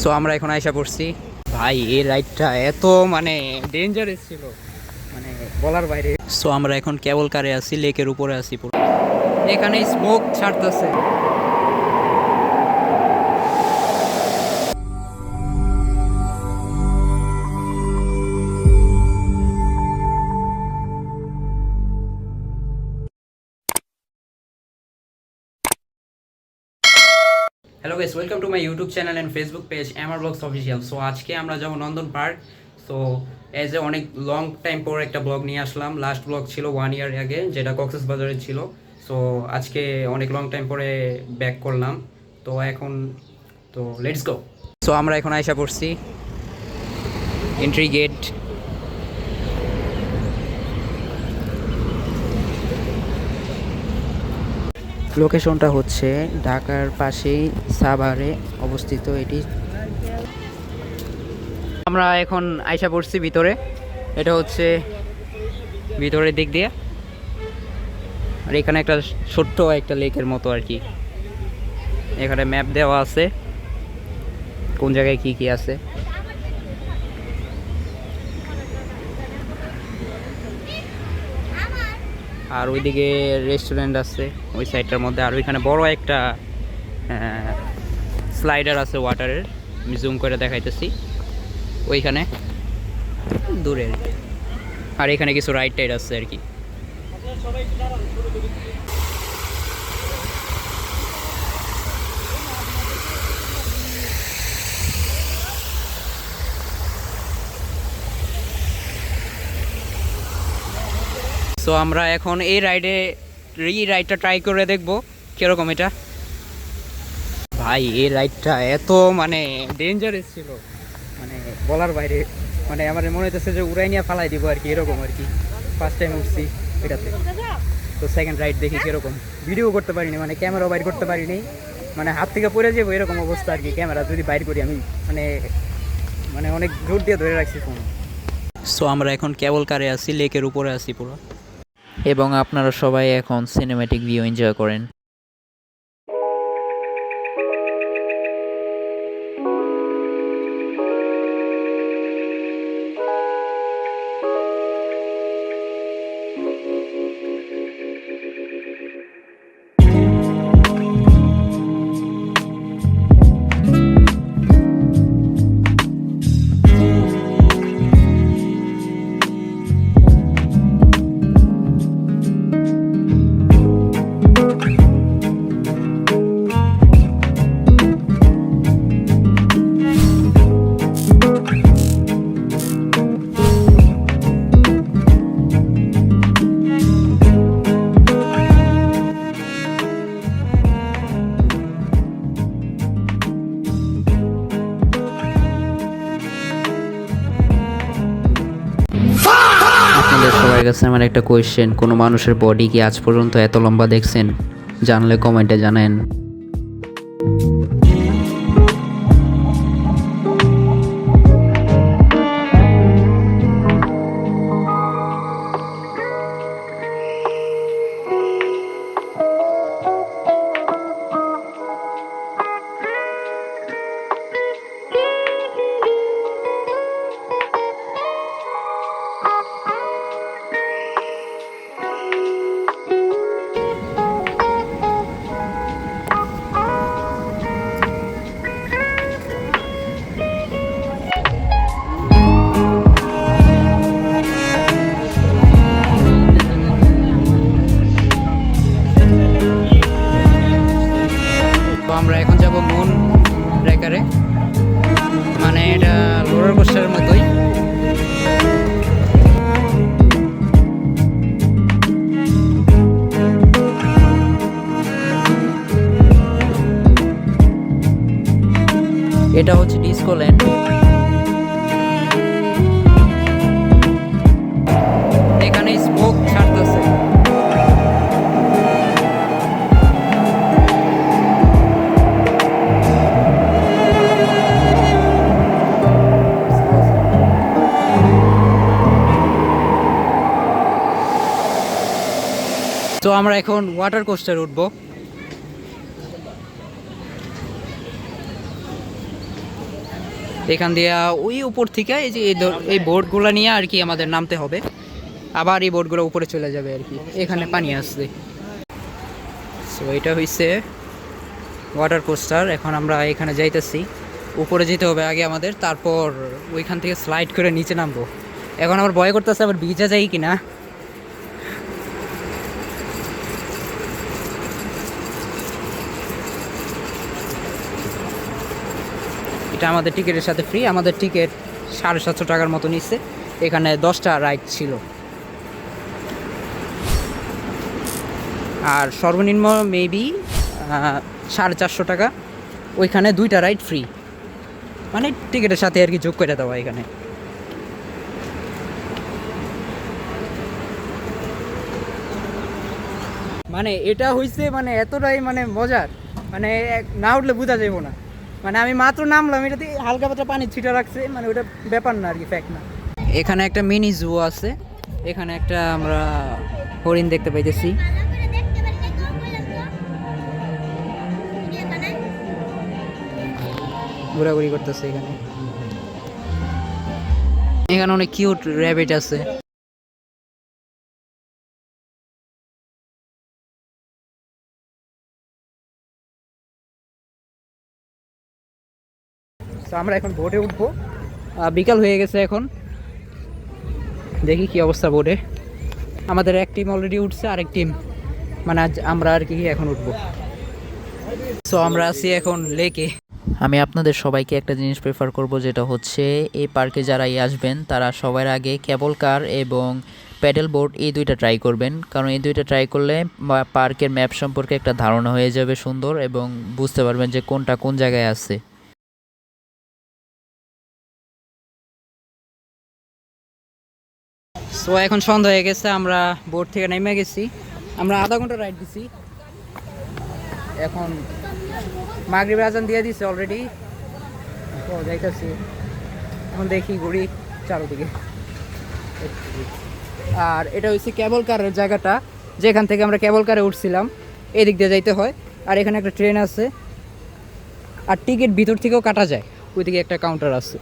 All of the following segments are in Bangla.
সো আমরা এখন আইসা পড়ছি। ভাই এই রাইডটা এত মানে ডেঞ্জারাস ছিল, মানে বলার বাইরে। সো আমরা এখন কেবল কারে আছি, লেকের উপরে আছি পুরো। এখানে স্মোক ছাড়তেছে। Hello guys, welcome to my YouTube channel and Facebook page MR blogs official. So আজকে আমরা যাবো Nandan park. So as a অনেক লং টাইম পর একটা ব্লগ নিয়ে আসলাম। লাস্ট ব্লগ ছিল 1 ইয়ার আগে, যেটা কক্সবাজারে ছিল। সো আজকে অনেক লং টাইম পরে ব্যাক করলাম। তো এখন তো লেটস গো। সো আমরা এখন আইসা পড়ছি এন্ট্রি গেট। লোকেশনটা হচ্ছে ঢাকার পাশেই সাভারে অবস্থিত এটি। আমরা এখন আইসা পড়ছি ভিতরে। এটা হচ্ছে ভিতরের দিক দিয়ে, আর এখানে একটা ছোট্ট একটা লেকের মতো আর কি। এখানে ম্যাপ দেওয়া আছে কোন জায়গায় কি কি আছে। আর ওইদিকে রেস্টুরেন্ট আছে ওই সাইডটার মধ্যে। আর ওইখানে বড় একটা স্লাইডার আছে ওয়াটারের, আমি জুম করে দেখাইতেছি ওইখানে দূরে। আর এখানে কিছু রাইড টাইড আছে আর কি। সো আমরা এখন এই রাইডটা ট্রাই করে দেখবো কিরকম এটা। ভাই এই রাইডটা এত মানে ডেঞ্জারাস ছিল, মানে বলার বাইরে। মানে আমার মনে হইতেছে যে উড়াই নিয়ে ফালাই দিব আর কি, এরকম আর কি। ফার্স্ট টাইম উঠছি এটাতে। তো সেকেন্ড রাইড দেখি কিরকম। ভিডিও করতে পারিনি, মানে ক্যামেরাও বাইর করতে পারিনি, মানে হাত থেকে পড়ে যাবো এরকম অবস্থা আর কি। ক্যামেরা যদি বাইর করি আমি, মানে মানে অনেক জোর দিয়ে ধরে রাখছি ফোন। সো আমরা এখন কেবল কারে আছি, লেকের উপরে আছি পুরো। এবং আপনারা সবাই এখন সিনেম্যাটিক ভিউ এনজয় করেন। আপনাদের সবার কাছে আমার একটা কোয়েশ্চেন, কোনো মানুষের বডি কি আজ পর্যন্ত এত লম্বা দেখছেন? জানলে কমেন্টে জানান। তো আমরা এখন যাব মুন ট্রেকারে, মানে এটা রোলার কোস্টারের মতোই। এটা হচ্ছে ডিসকো ল্যান্ড। এখানে স্মোক ছাড়তেছে। তো আমরা এখন ওয়াটার কোস্টার উঠবো। এখান দিয়ে ওই উপর থেকে এই যে এই বোর্ডগুলো নিয়ে আর কি আমাদের নামতে হবে, আবার এই বোর্ডগুলো উপরে চলে যাবে আর কি, এখানে পানি আসছে। সো এটা হইছে ওয়াটার কোস্টার। এখন আমরা এখানে যাইতেছি, উপরে যেতে হবে আগে আমাদের, তারপর ওইখান থেকে স্লাইড করে নিচে নামবো। এখন আমার ভয় করতেছে আবার ভিজা যাই কিনা। এটা আমাদের টিকিটের সাথে ফ্রি, আমাদের টিকিট 750 টাকার মতো নিচ্ছে। এখানে 10টা রাইড ছিল, আর সর্বনিম্ন মেবি 450 টাকা। ওইখানে 2টা রাইড ফ্রি, মানে টিকিটের সাথে আর কি যোগ করে দেওয়া এখানে। মানে এটা হইছে মানে এতটাই মানে মজার, মানে না উঠলে বোঝা যাবো না। মানে আমি মাত্র নামলাম, এটাতে হালকা পাতলা পানির ছিটা রাখছে, মানে ওটা ব্যাপার না আর কি, ফ্যাক্ট না। এখানে একটা মিনি জু আছে, এখানে একটা আমরা হরিণ দেখতে পাইতেছি। ঘোরাঘুরি করতেছে এখানে। এখানে অনেক কিউট র্যাবিট আছে। তো আমরা এখন বোটে উঠবো, বিকাল হয়ে গেছে এখন। দেখি কি অবস্থা বোটে। আমাদের এক টিম অলরেডি উঠছে, আরেক টিম মানে আজ আমরা আর কি এখন উঠবো। সো আমরা আছি এখন লেকে। আমি আপনাদের সবাইকে একটা জিনিস প্রেফার করব, যেটা হচ্ছে এই পার্কে যারাই আসবেন তারা সবার আগে কেবল কার এবং প্যাডেল বোট এই দুইটা ট্রাই করবেন, কারণ এই দুইটা ট্রাই করলে পার্কের ম্যাপ সম্পর্কে একটা ধারণা হয়ে যাবে সুন্দর, এবং বুঝতে পারবেন যে কোনটা কোন জায়গায় আছে। সো এখন সন্ধ্যা হয়ে গেছে, আমরা বোট থেকে নেমে গেছি। আমরা আধা ঘন্টা রাইড দিছি, এখন মাগরিবের আজান দিয়ে দিছে অলরেডি। ও যাইতেছি এখন, দেখি ঘুরি চারোদিকে। আর এটা হচ্ছে কেবল কারের জায়গাটা, যেখান থেকে আমরা কেবল কারে উঠছিলাম এদিক দিয়ে যাইতে হয়। আর এখানে একটা ট্রেন আছে, আর টিকিট ভিতর থেকেও কাটা যায়, ওইদিকে একটা কাউন্টার আছে।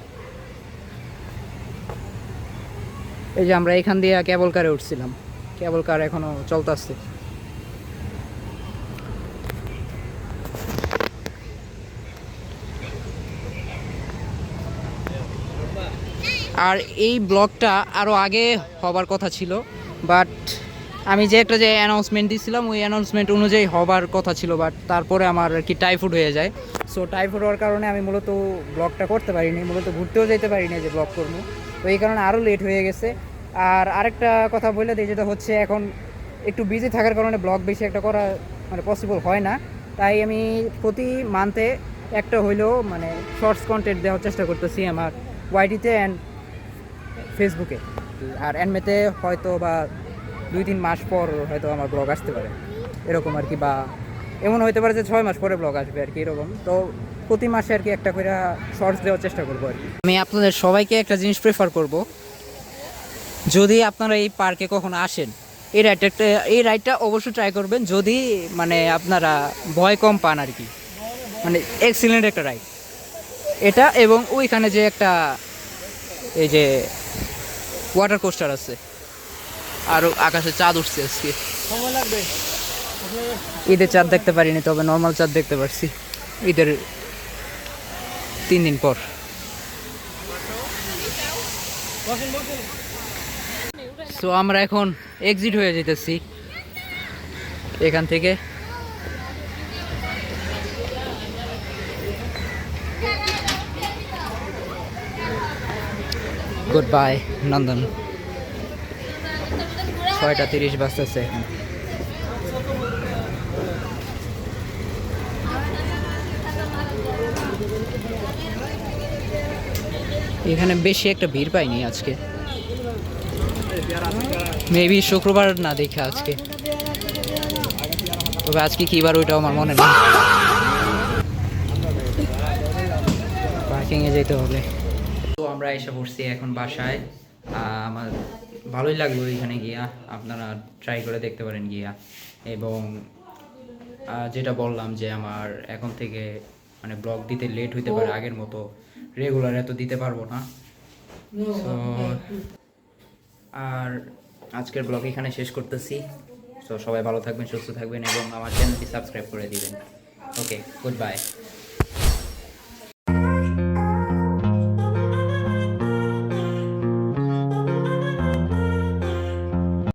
এই যে আমরা এখান দিয়ে কেবল কারে উঠছিলাম, কেবল কার এখনো চলতেছে। আর এই ব্লগটা আরও আগে হবার কথা ছিল, বাট আমি যে একটা যে অ্যানাউন্সমেন্ট দিয়েছিলাম ওই অ্যানাউন্সমেন্ট অনুযায়ী হবার কথা ছিল, বাট তারপরে আমার আর কি টাইফয়েড হয়ে যায়। সো টাইফয়েড হওয়ার কারণে আমি মূলত ব্লগটা করতে পারিনি, মূলত ঘুরতেও যেতে পারিনি যে ব্লগ করবো, তো এই কারণে আরও লেট হয়ে গেছে। আর আরেকটা কথা বলে দিই, যেটা হচ্ছে এখন একটু বিজি থাকার কারণে ব্লগ বেশি একটা করা মানে পসিবল হয় না। তাই আমি প্রতি মান্থে একটা হইলেও মানে শর্টস কন্টেন্ট দেওয়ার চেষ্টা করতেছি আমার ওয়াইটিতে অ্যান্ড ফেসবুকে। আর এনমেতে হয়তো বা 2-3 মাস পর হয়তো আমার ব্লগ আসতে পারে এরকম আর কি, বা এমন হতে পারে যে 6 মাস পরে ব্লগ আসবে আর কি, এরকম। তো প্রতি মাসে আর কি একটা করে শর্টস দেওয়ার চেষ্টা করবো আর কি। আমি আপনাদের সবাইকে একটা জিনিস প্রেফার করব, যদি আপনারা এই পার্কে কখনো আসেন এই রাইডটা অবশ্যই ট্রাই করবেন, যদি মানে আপনারা ভয় কম পান আর কি। মানে এক্সিলেন্ট একটা রাইড এটা। এবং ওইখানে যে একটা এই যে ওয়াটার কোস্টার আছে, আর আকাশে চাঁদ উঠছে আজকে। ঈদের চাঁদ দেখতে পারিনি, তবে নর্মাল চাঁদ দেখতে পারছি ঈদের 3 দিন পর। সো আমরা এখন এক্সিট হয়ে যেতেছি এখান থেকে। গুড বাই নন্দন। 6:30 বাজতেছে এখন। এখানে বেশি একটা ভিড় পাইনি আজকে, মেবি শুক্রবার না দেখে আজকে, তবে আজকে কি বার ওইটাও আমার মনে নেই। পার্কিংয়ে যেতে হবে। তো আমরা এসে পড়ছি এখন বাসায়। আমার ভালোই লাগলো এখানে গিয়া, আপনারা ট্রাই করে দেখতে পারেন গিয়া। এবং যেটা বললাম যে আমার এখন থেকে মানে ব্লগ দিতে লেট হইতে পারে আগের মতো, রেগুলার এত দিতে পারবো না। তো আর আজকের ব্লগ এখানে শেষ করতেছি। তো সবাই ভালো থাকবেন, সুস্থ থাকবেন এবং আমার চ্যানেলটি সাবস্ক্রাইব করে দিবেন। ওকে, গুড বাই।